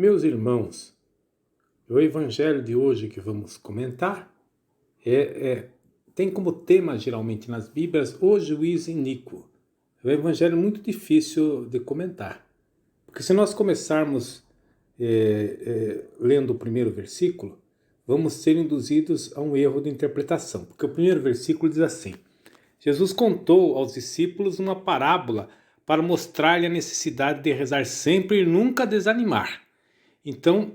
Meus irmãos, o evangelho de hoje que vamos comentar tem como tema, geralmente nas Bíblias, o juiz iníquo. É um evangelho muito difícil de comentar, porque se nós começarmos lendo o primeiro versículo, vamos ser induzidos a um erro de interpretação, porque o primeiro versículo diz assim: Jesus contou aos discípulos uma parábola para mostrar-lhe a necessidade de rezar sempre e nunca desanimar. Então,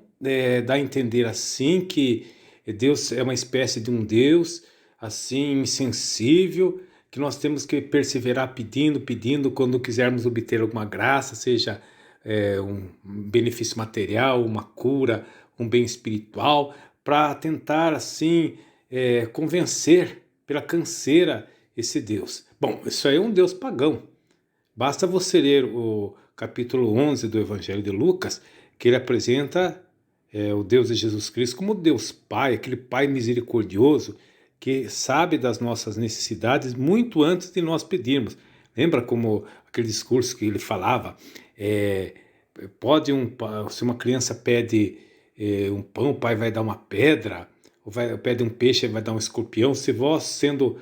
dá a entender assim que Deus é uma espécie de um Deus assim insensível, que nós temos que perseverar pedindo quando quisermos obter alguma graça, seja um benefício material, uma cura, um bem espiritual, para tentar assim convencer pela canseira esse Deus. Bom, isso aí é um Deus pagão. Basta você ler o capítulo 11 do Evangelho de Lucas, que ele apresenta o Deus de Jesus Cristo como Deus Pai, aquele Pai misericordioso que sabe das nossas necessidades muito antes de nós pedirmos. Lembra como aquele discurso que ele falava? Se uma criança pede um pão, o pai vai dar uma pedra, ou pede um peixe, ele vai dar um escorpião. Se vós, sendo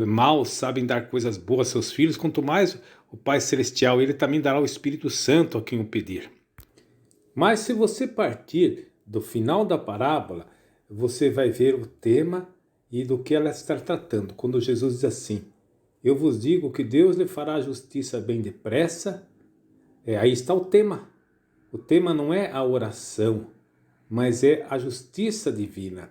maus, sabem dar coisas boas aos seus filhos, quanto mais o Pai Celestial, ele também dará o Espírito Santo a quem o pedir. Mas se você partir do final da parábola, você vai ver o tema e do que ela está tratando. Quando Jesus diz assim: eu vos digo que Deus lhe fará justiça bem depressa. Aí está o tema. O tema não é a oração, mas é a justiça divina.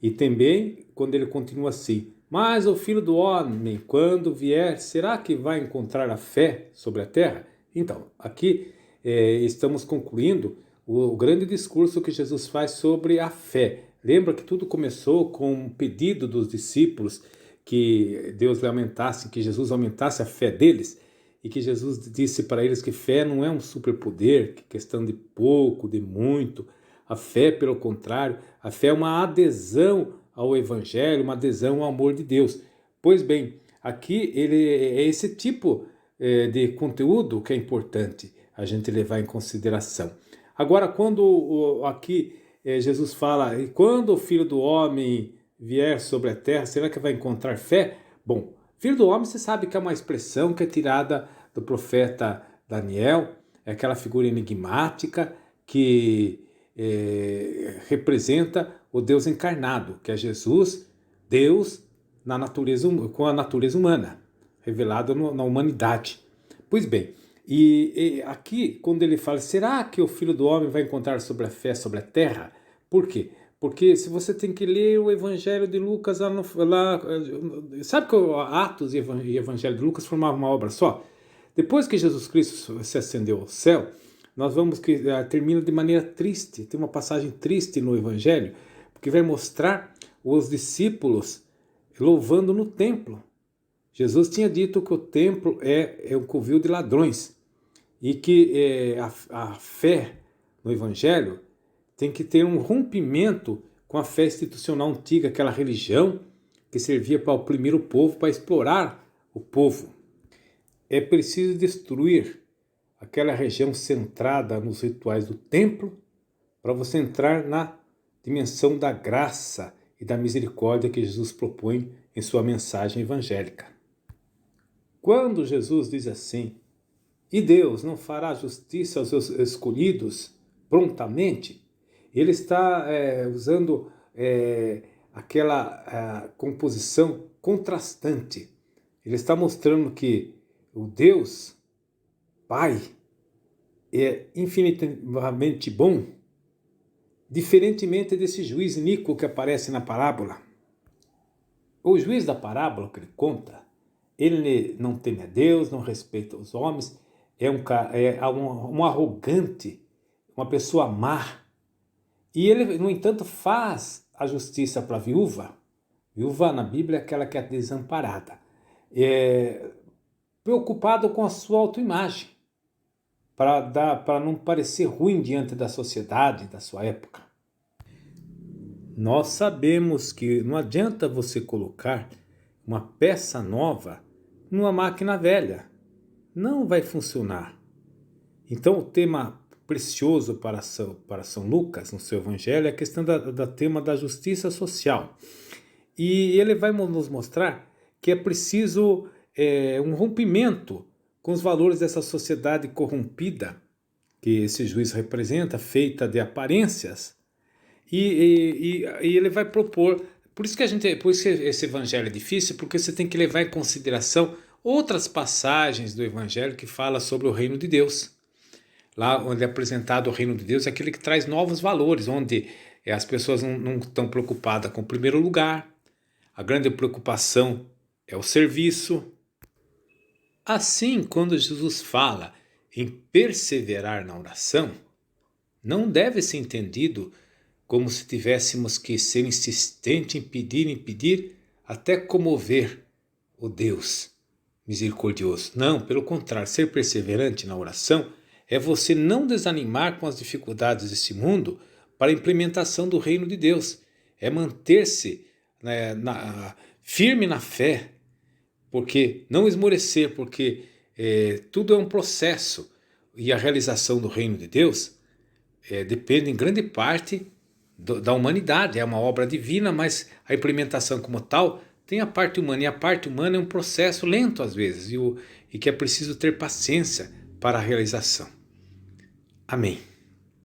E também quando ele continua assim: mas o Filho do Homem, quando vier, será que vai encontrar a fé sobre a terra? Então, aqui estamos concluindo o grande discurso que Jesus faz sobre a fé. Lembra que tudo começou com um pedido dos discípulos que Deus aumentasse, que Jesus aumentasse a fé deles, e que Jesus disse para eles que fé não é um superpoder, que questão de pouco, de muito. A fé, pelo contrário, a fé é uma adesão ao Evangelho, uma adesão ao amor de Deus. Pois bem, aqui é esse tipo de conteúdo que é importante a gente levar em consideração. Agora, quando aqui Jesus fala, e quando o Filho do Homem vier sobre a terra, será que vai encontrar fé? Bom, Filho do Homem, você sabe que é uma expressão que é tirada do profeta Daniel, é aquela figura enigmática que representa o Deus encarnado, que é Jesus, Deus na natureza, com a natureza humana, revelado na humanidade. Pois bem, e aqui quando ele fala, será que o Filho do Homem vai encontrar sobre a fé sobre a terra? Por quê? Porque se você tem que ler o Evangelho de Lucas, sabe que Atos e Evangelho de Lucas formavam uma obra só? Depois que Jesus Cristo se ascendeu ao céu, nós vamos que termina de maneira triste. Tem uma passagem triste no Evangelho, porque vai mostrar os discípulos louvando no templo. Jesus tinha dito que o templo é um covil de ladrões e que a fé no Evangelho tem que ter um rompimento com a fé institucional antiga, aquela religião que servia para oprimir o povo, para explorar o povo. É preciso destruir aquela região centrada nos rituais do templo, para você entrar na dimensão da graça e da misericórdia que Jesus propõe em sua mensagem evangélica. Quando Jesus diz assim, e Deus não fará justiça aos seus escolhidos prontamente, ele está usando aquela composição contrastante. Ele está mostrando que o Deus Pai é infinitamente bom, diferentemente desse juiz iníquo que aparece na parábola. O juiz da parábola que ele conta, ele não teme a Deus, não respeita os homens, é um arrogante, uma pessoa má. E ele, no entanto, faz a justiça para a viúva. Viúva na Bíblia é aquela que é desamparada. Preocupado com a sua autoimagem, para não parecer ruim diante da sociedade da sua época. Nós sabemos que não adianta você colocar uma peça nova numa máquina velha. Não vai funcionar. Então o tema precioso para São Lucas, no seu evangelho, é a questão da tema da justiça social. E ele vai nos mostrar que é preciso um rompimento com os valores dessa sociedade corrompida que esse juiz representa, feita de aparências, e ele vai propor. Por isso que esse evangelho é difícil, porque você tem que levar em consideração outras passagens do evangelho que fala sobre o reino de Deus. Lá onde é apresentado o reino de Deus é aquele que traz novos valores, onde as pessoas não estão preocupadas com o primeiro lugar, a grande preocupação é o serviço. Assim, quando Jesus fala em perseverar na oração, não deve ser entendido como se tivéssemos que ser insistente em pedir, até comover o Deus misericordioso. Não, pelo contrário, ser perseverante na oração é você não desanimar com as dificuldades desse mundo para a implementação do reino de Deus. É manter-se firme na fé, porque não esmorecer, porque tudo é um processo e a realização do reino de Deus depende em grande parte da humanidade, é uma obra divina, mas a implementação como tal tem a parte humana, e a parte humana é um processo lento às vezes, e que é preciso ter paciência para a realização. Amém.